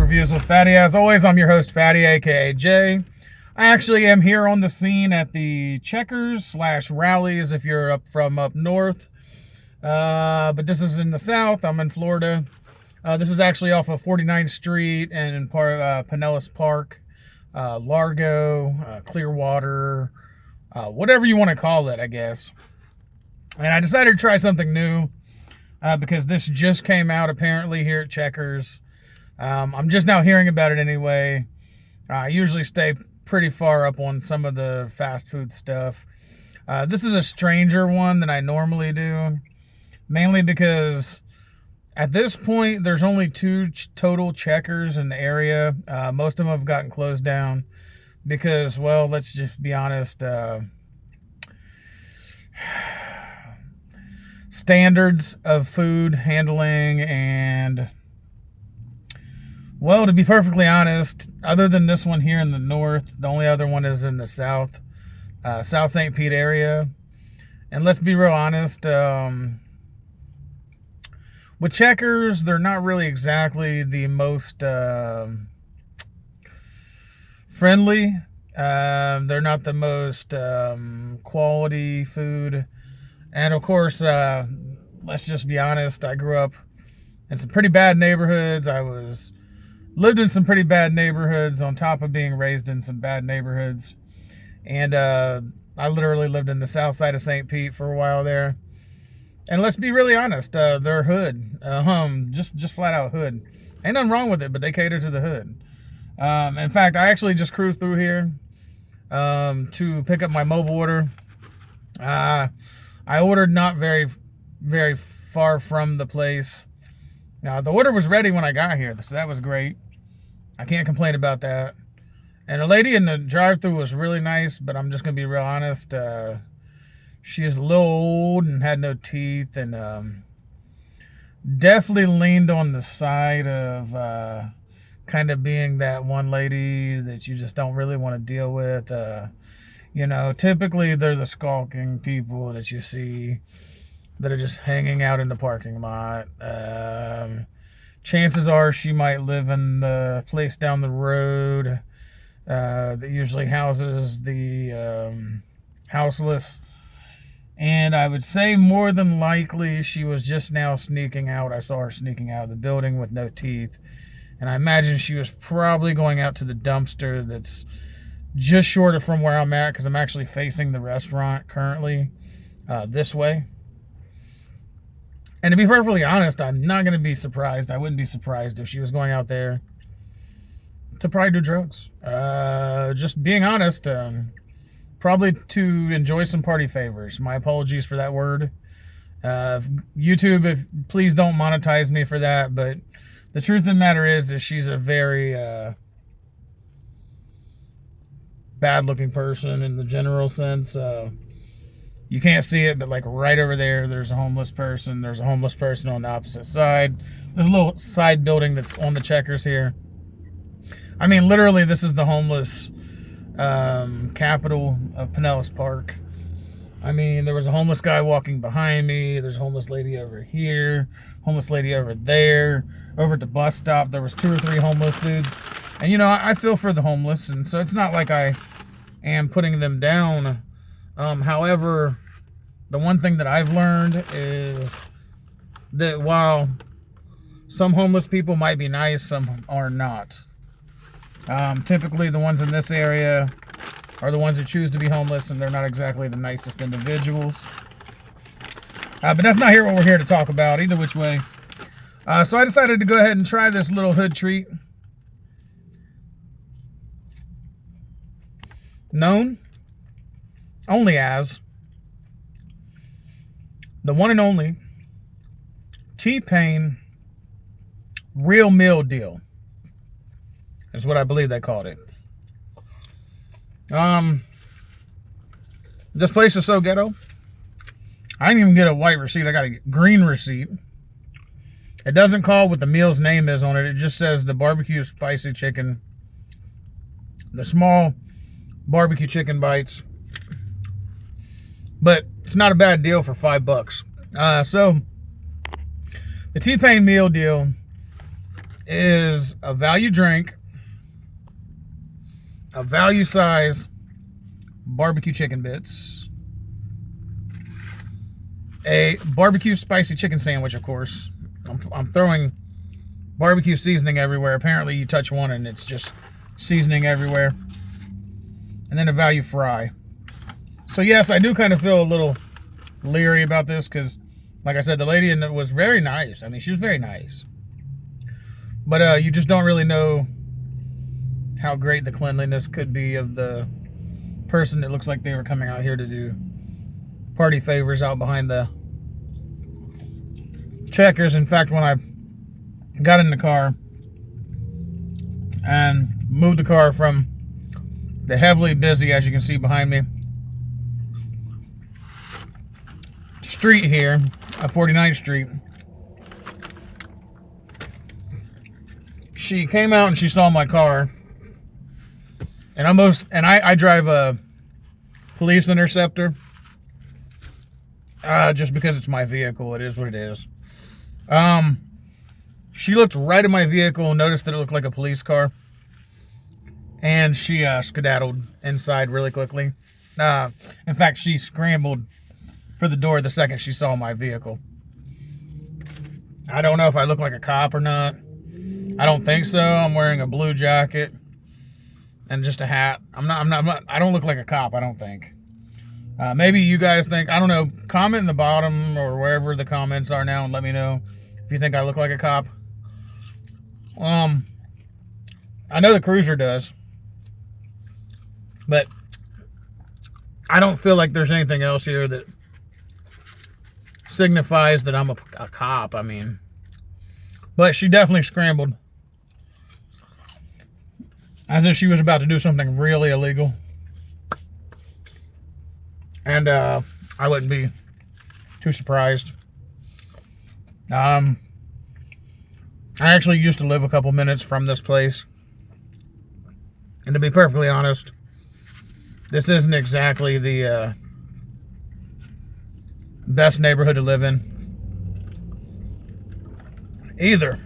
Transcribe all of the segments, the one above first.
Reviews with Fatty. As always, I'm your host, Fatty, aka Jay. I actually am here on the scene at the Checkers / Rallies if you're up north. But this is in the south. I'm in Florida. This is actually off of 49th Street and in Pinellas Park, Largo, Clearwater, whatever you want to call it, I guess. And I decided to try something new because this just came out apparently here at Checkers. I'm just now hearing about it anyway. I usually stay pretty far up on some of the fast food stuff. This is a stranger one than I normally do, mainly because at this point there's only 2 total Checkers in the area. Most of them have gotten closed down because, well, let's just be honest, standards of food handling and, well, to be perfectly honest, other than this one here in the north, the only other one is in the south, South St. Pete area. And let's be real honest, with Checkers, they're not really exactly the most friendly. They're not the most quality food. And of course, let's just be honest, I grew up in some pretty bad neighborhoods. Lived in some pretty bad neighborhoods on top of being raised in some bad neighborhoods. And I literally lived in the south side of St. Pete for a while there. And let's be really honest, they're hood. Just flat out hood. Ain't nothing wrong with it, but they cater to the hood. In fact, I actually just cruised through here to pick up my mobile order. I ordered not very, very far from the place. Now, the order was ready when I got here, so that was great. I can't complain about that. And the lady in the drive-thru was really nice, but I'm just going to be real honest. She is a little old and had no teeth, and definitely leaned on the side of kind of being that one lady that you just don't really want to deal with. You know, typically they're the skulking people that you see that are just hanging out in the parking lot. Chances are she might live in the place down the road that usually houses the houseless. And I would say more than likely she was just now sneaking out. I saw her sneaking out of the building with no teeth. And I imagine she was probably going out to the dumpster that's just short of from where I'm at, because I'm actually facing the restaurant currently this way. And to be perfectly honest, I'm not going to be surprised. I wouldn't be surprised if she was going out there to probably do drugs. Just being honest, probably to enjoy some party favors. My apologies for that word. YouTube, please don't monetize me for that. But the truth of the matter is she's a very bad-looking person in the general sense. You can't see it, but like right over there, there's a homeless person. There's a homeless person on the opposite side. There's a little side building that's on the Checkers here. I mean, literally, this is the homeless capital of Pinellas Park. I mean, there was a homeless guy walking behind me. There's a homeless lady over here. Homeless lady over there. Over at the bus stop, there was 2 or 3 homeless dudes. And, you know, I feel for the homeless, and so it's not like I am putting them down. However, the one thing that I've learned is that while some homeless people might be nice, some are not. Typically, the ones in this area are the ones who choose to be homeless, and they're not exactly the nicest individuals. But that's not what we're here to talk about, either which way. So I decided to go ahead and try this little hood treat. Known only as the one and only T-Pain Real Meal Deal. That's what I believe they called it. This place is so ghetto. I didn't even get a white receipt. I got a green receipt. It doesn't call what the meal's name is on it. It just says the barbecue spicy chicken. The small barbecue chicken bites. But it's not a bad deal for $5. So the T-Pain meal deal is a value drink, a value size barbecue chicken bits, a barbecue spicy chicken sandwich, of course. I'm throwing barbecue seasoning everywhere. Apparently you touch one and it's just seasoning everywhere. And then a value fry. So yes, I do kind of feel a little leery about this because, like I said, the lady was very nice. I mean, she was very nice. But you just don't really know how great the cleanliness could be of the person that looks like they were coming out here to do party favors out behind the Checkers. In fact, when I got in the car and moved the car from the heavily busy, as you can see behind me, street here, 49th Street, she came out and she saw my car, and I drive a police interceptor, just because it's my vehicle. It is what it is. She looked right at my vehicle and noticed that it looked like a police car, and she skedaddled inside really quickly. In fact, she scrambled for the door the second she saw my vehicle. I don't know if I look like a cop or not. I don't think so. I'm wearing a blue jacket and just a hat. I don't look like a cop, I don't think. Maybe you guys think, I don't know. Comment in the bottom or wherever the comments are now and let me know if you think I look like a cop. I know the Cruiser does, but I don't feel like there's anything else here that signifies that I'm a cop. I mean, but she definitely scrambled as if she was about to do something really illegal. And I wouldn't be too surprised. I actually used to live a couple minutes from this place. And to be perfectly honest, this isn't exactly the best neighborhood to live in either.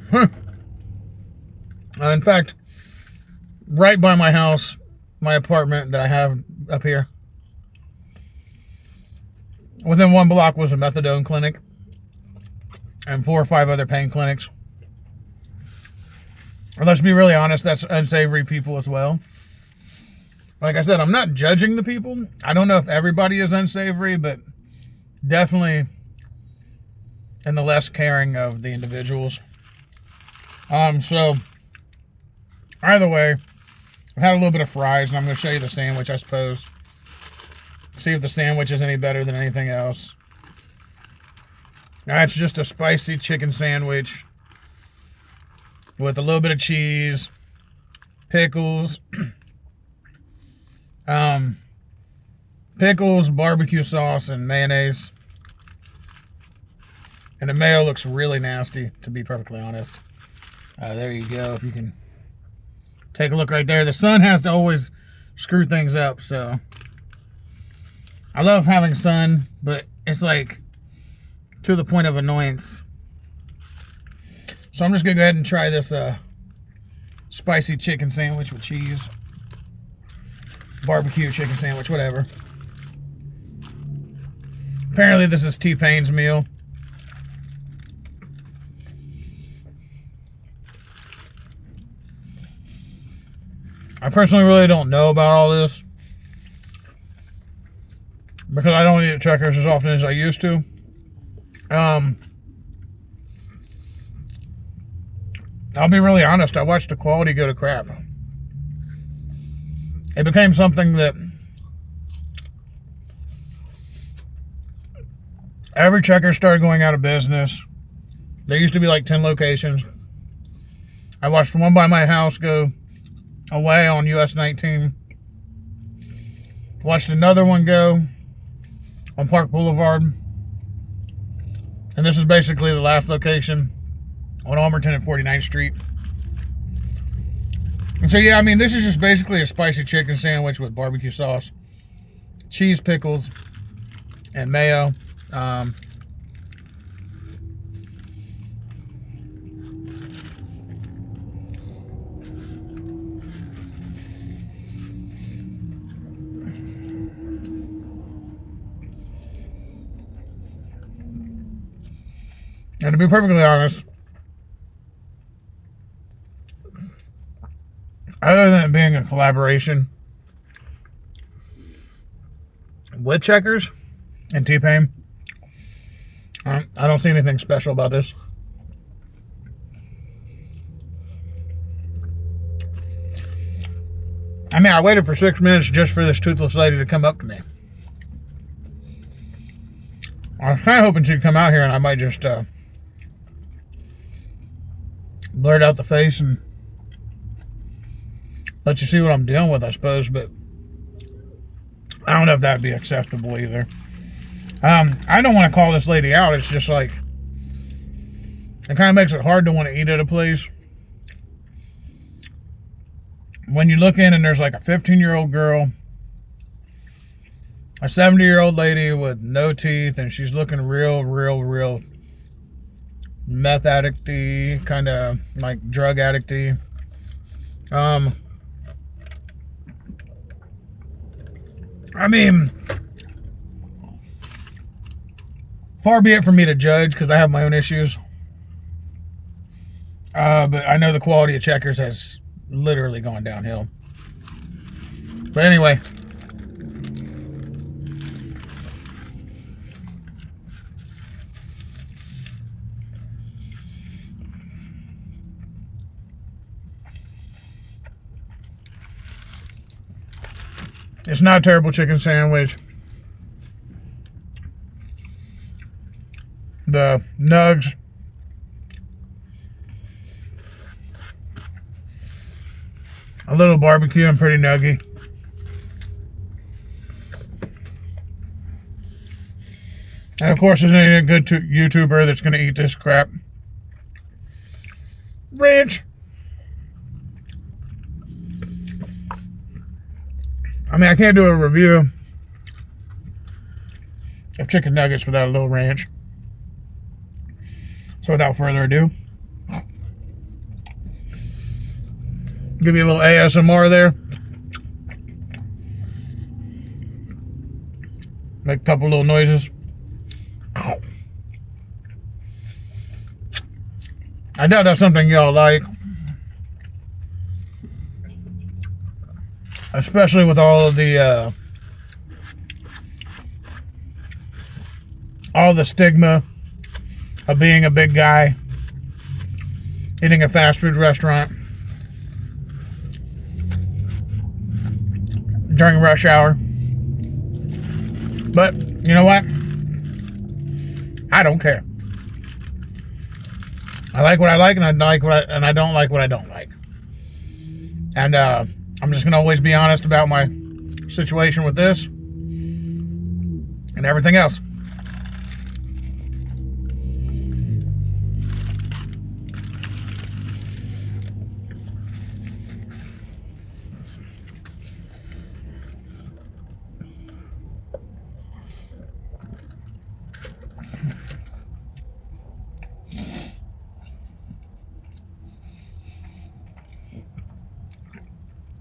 In fact, right by my house, my apartment that I have up here, within 1 block was a methadone clinic and 4 or 5 other pain clinics. And let's be really honest, that's unsavory people as well. Like I said, I'm not judging the people. I don't know if everybody is unsavory, but definitely in the less caring of the individuals. So either way, I've had a little bit of fries, and I'm going to show you the sandwich, I suppose. See if the sandwich is any better than anything else. Now, it's just a spicy chicken sandwich with a little bit of cheese, pickles, pickles, barbecue sauce, and mayonnaise. And the mayo looks really nasty, to be perfectly honest. There you go. If you can take a look right there. The sun has to always screw things up, so I love having sun, but it's like to the point of annoyance. So I'm just gonna go ahead and try this spicy chicken sandwich with cheese, barbecue chicken sandwich, whatever. Apparently this is T-Pain's meal. I personally really don't know about all this because I don't eat at Checkers as often as I used to. I'll be really honest, I watched the quality go to crap. It became something that every Checkers started going out of business. There used to be like 10 locations. I watched one by my house go away on US 19. Watched another one go on Park Boulevard. And this is basically the last location on Almerton and 49th Street. And so, yeah, I mean, this is just basically a spicy chicken sandwich with barbecue sauce, cheese, pickles, and mayo. And to be perfectly honest, other than it being a collaboration with Checkers and T-Pain, I don't see anything special about this. I mean, I waited for 6 minutes just for this toothless lady to come up to me. I was kind of hoping she'd come out here and I might just blurt out the face and let you see what I'm dealing with, I suppose, but I don't know if that'd be acceptable either. I don't want to call this lady out. It's just like, it kind of makes it hard to want to eat at a place when you look in and there's like a 15-year-old girl, a 70-year-old lady with no teeth, and she's looking real meth addict-y, kind of like drug addict-y. I mean, far be it from me to judge because I have my own issues. But I know the quality of Checkers has literally gone downhill. But anyway. It's not a terrible chicken sandwich. The nugs, a little barbecue and pretty nuggy. And of course, there's any good YouTuber that's going to eat this crap. Ranch. I mean, I can't do a review of chicken nuggets without a little ranch. So without further ado, give you a little ASMR there. Make a couple little noises. I doubt that's something y'all like. Especially with all of the stigma of being a big guy eating a fast food restaurant during rush hour. But you know what? I don't care. I like what I like, and I like and I don't like what I don't like. And I'm just gonna always be honest about my situation with this and everything else.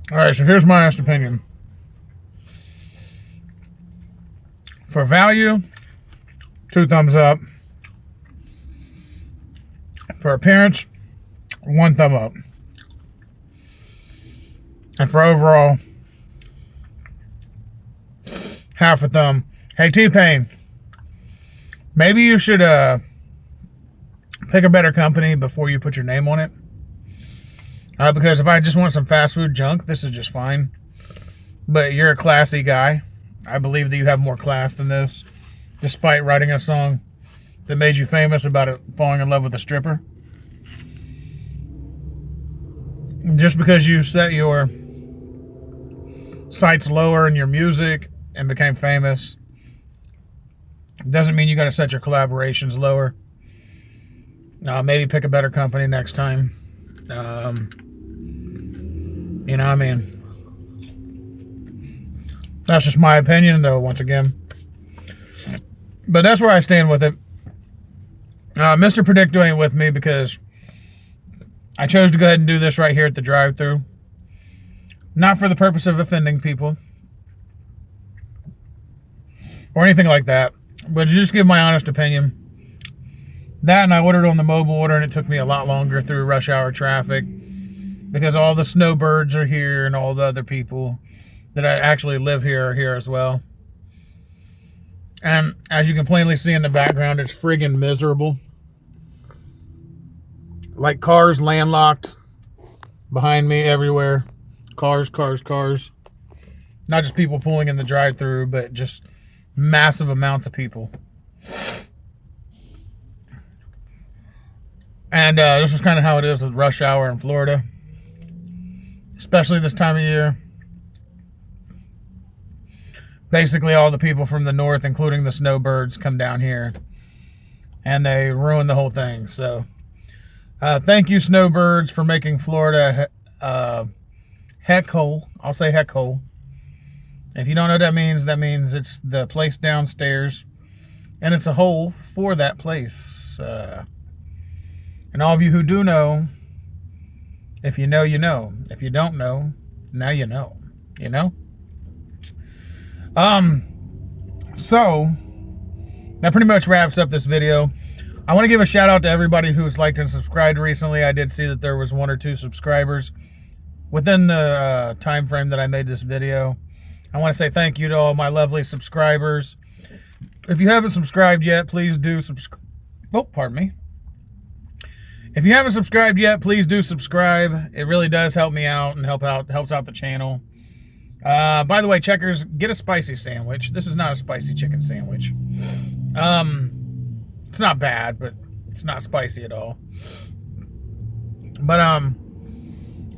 Alright, so here's my honest opinion. For value, 2 thumbs up. For appearance, 1 thumb up. And for overall, half a thumb. Hey, T-Pain, maybe you should pick a better company before you put your name on it. Because if I just want some fast food junk, this is just fine. But you're a classy guy. I believe that you have more class than this, despite writing a song that made you famous about it falling in love with a stripper. Just because you set your sights lower in your music and became famous doesn't mean you got to set your collaborations lower. Maybe pick a better company next time. You know, I mean, that's just my opinion, though, once again. But that's where I stand with it. Mr. Predicto ain't with me because I chose to go ahead and do this right here at the drive-thru. Not for the purpose of offending people or anything like that, but to just give my honest opinion That, and I ordered on the mobile order, and it took me a lot longer through rush hour traffic because all the snowbirds are here and all the other people that actually live here are here as well. And as you can plainly see in the background, it's friggin' miserable. Like cars landlocked behind me everywhere. Cars, cars, cars. Not just people pulling in the drive-thru, but just massive amounts of people. And this is kind of how it is with rush hour in Florida, especially this time of year. Basically, all the people from the north, including the snowbirds, come down here, and they ruin the whole thing. So, thank you, snowbirds, for making Florida heck hole. I'll say heck hole. If you don't know what that means it's the place downstairs, and it's a hole for that place. And all of you who do know, if you know, you know. If you don't know, now you know. You know? So, that pretty much wraps up this video. I want to give a shout out to everybody who's liked and subscribed recently. I did see that there was 1 or 2 subscribers within the time frame that I made this video. I want to say thank you to all my lovely subscribers. If you haven't subscribed yet, please do subscribe. Oh, pardon me. If you haven't subscribed yet, please do subscribe. It really does help me out and helps out the channel. By the way, checkers, get a spicy sandwich. This is not a spicy chicken sandwich. It's not bad, but it's not spicy at all. But I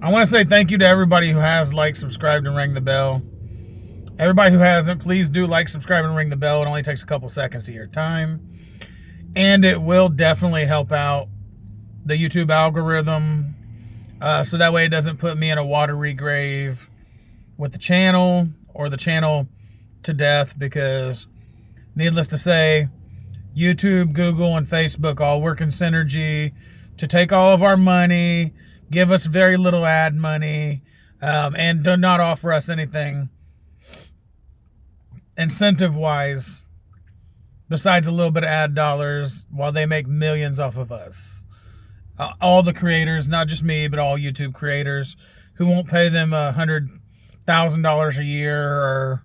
want to say thank you to everybody who has liked, subscribed, and rang the bell. Everybody who hasn't, please do like, subscribe, and ring the bell. It only takes a couple seconds of your time. And it will definitely help out the YouTube algorithm. So that way it doesn't put me in a watery grave with the channel, or the channel to death, because needless to say, YouTube, Google, and Facebook all work in synergy to take all of our money, give us very little ad money, and do not offer us anything incentive-wise besides a little bit of ad dollars, while they make millions off of us. All the creators, not just me, but all YouTube creators who won't pay them $100,000 a year, or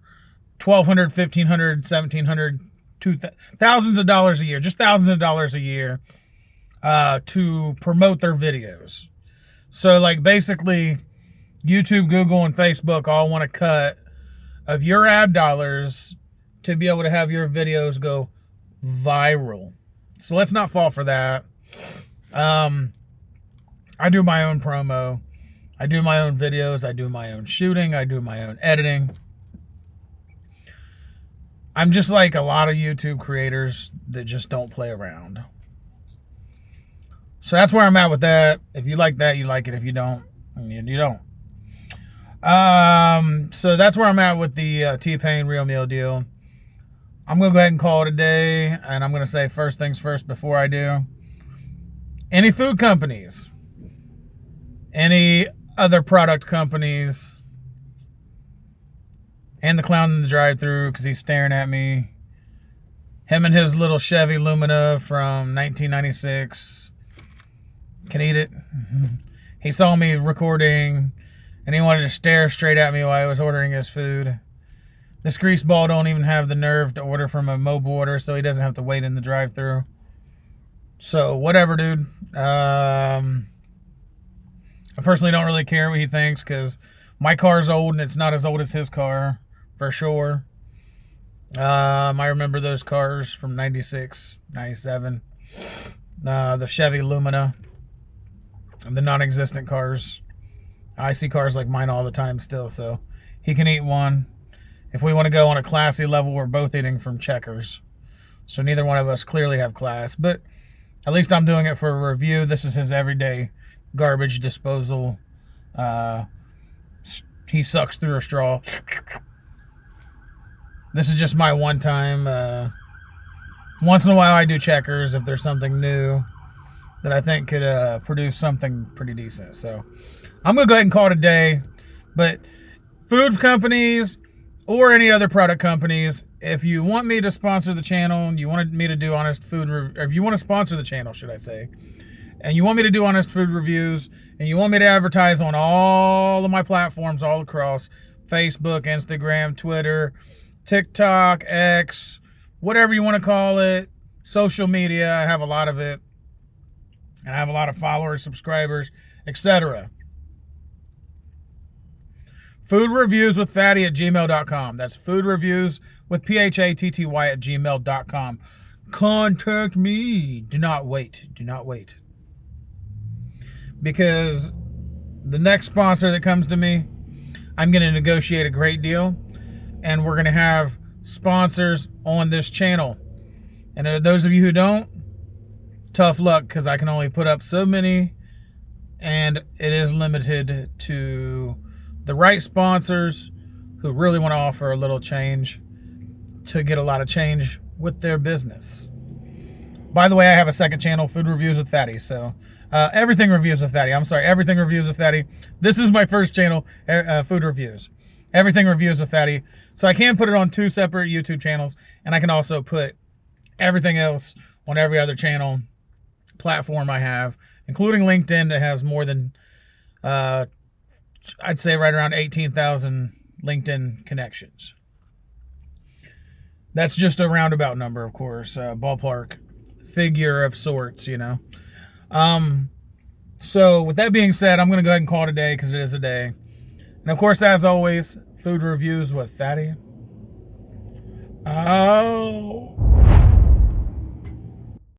$1,200, $1,500, $1,700, thousands of dollars a year, just thousands of dollars a year to promote their videos. So, like, basically, YouTube, Google, and Facebook all want a cut of your ad dollars to be able to have your videos go viral. So let's not fall for that. I do my own promo. I do my own videos. I do my own shooting. I do my own editing. I'm just like a lot of YouTube creators that just don't play around. So that's where I'm at with that. If you like that, you like it. If you don't, you don't. So that's where I'm at with the T-Pain Real Meal deal. I'm going to go ahead and call it a day. And I'm going to say first things first before I do. Any food companies, any other product companies, and the clown in the drive-thru because he's staring at me. Him and his little Chevy Lumina from 1996. Can eat it. He saw me recording and he wanted to stare straight at me while I was ordering his food. This greaseball don't even have the nerve to order from a mobile order, so he doesn't have to wait in the drive-thru. So, whatever, dude. I personally don't really care what he thinks, because my car's old and it's not as old as his car, for sure. I remember those cars from 96, 97. The Chevy Lumina. The non-existent cars. I see cars like mine all the time still, so he can eat one. If we want to go on a classy level, we're both eating from Checkers. So neither one of us clearly have class, but at least I'm doing it for a review. This is his everyday garbage disposal. He sucks through a straw. This is just my one time. Once in a while I do Checkers if there's something new that I think could produce something pretty decent. So I'm going to go ahead and call it a day. But food companies or any other product companies, if you want me to sponsor the channel, you wanted me to do honest food, or if you want to sponsor the channel, should I say, and you want me to do honest food reviews, and you want me to advertise on all of my platforms all across Facebook, Instagram, Twitter, TikTok, X, whatever you want to call it, social media, I have a lot of it, and I have a lot of followers, subscribers, etc. foodreviewswithfatty@gmail.com. That's foodreviews with PHATTY at gmail.com. Contact me. Do not wait. Do not wait. Because the next sponsor that comes to me, I'm going to negotiate a great deal, and we're going to have sponsors on this channel. And those of you who don't, tough luck, because I can only put up so many, and it is limited to the right sponsors who really want to offer a little change to get a lot of change with their business. By the way, I have a second channel, Food Reviews with Fatty. So Everything Reviews with Fatty. I'm sorry, Everything Reviews with Fatty. This is my first channel, Food Reviews. Everything Reviews with Fatty. So I can put it on 2 separate YouTube channels, and I can also put everything else on every other channel platform I have, including LinkedIn, that has more than, I'd say right around 18,000 LinkedIn connections. That's just a roundabout number, of course, ballpark figure of sorts, you know. So with that being said, I'm going to go ahead and call it a day, because it is a day. And of course, as always, Food Reviews with Fatty. Oh.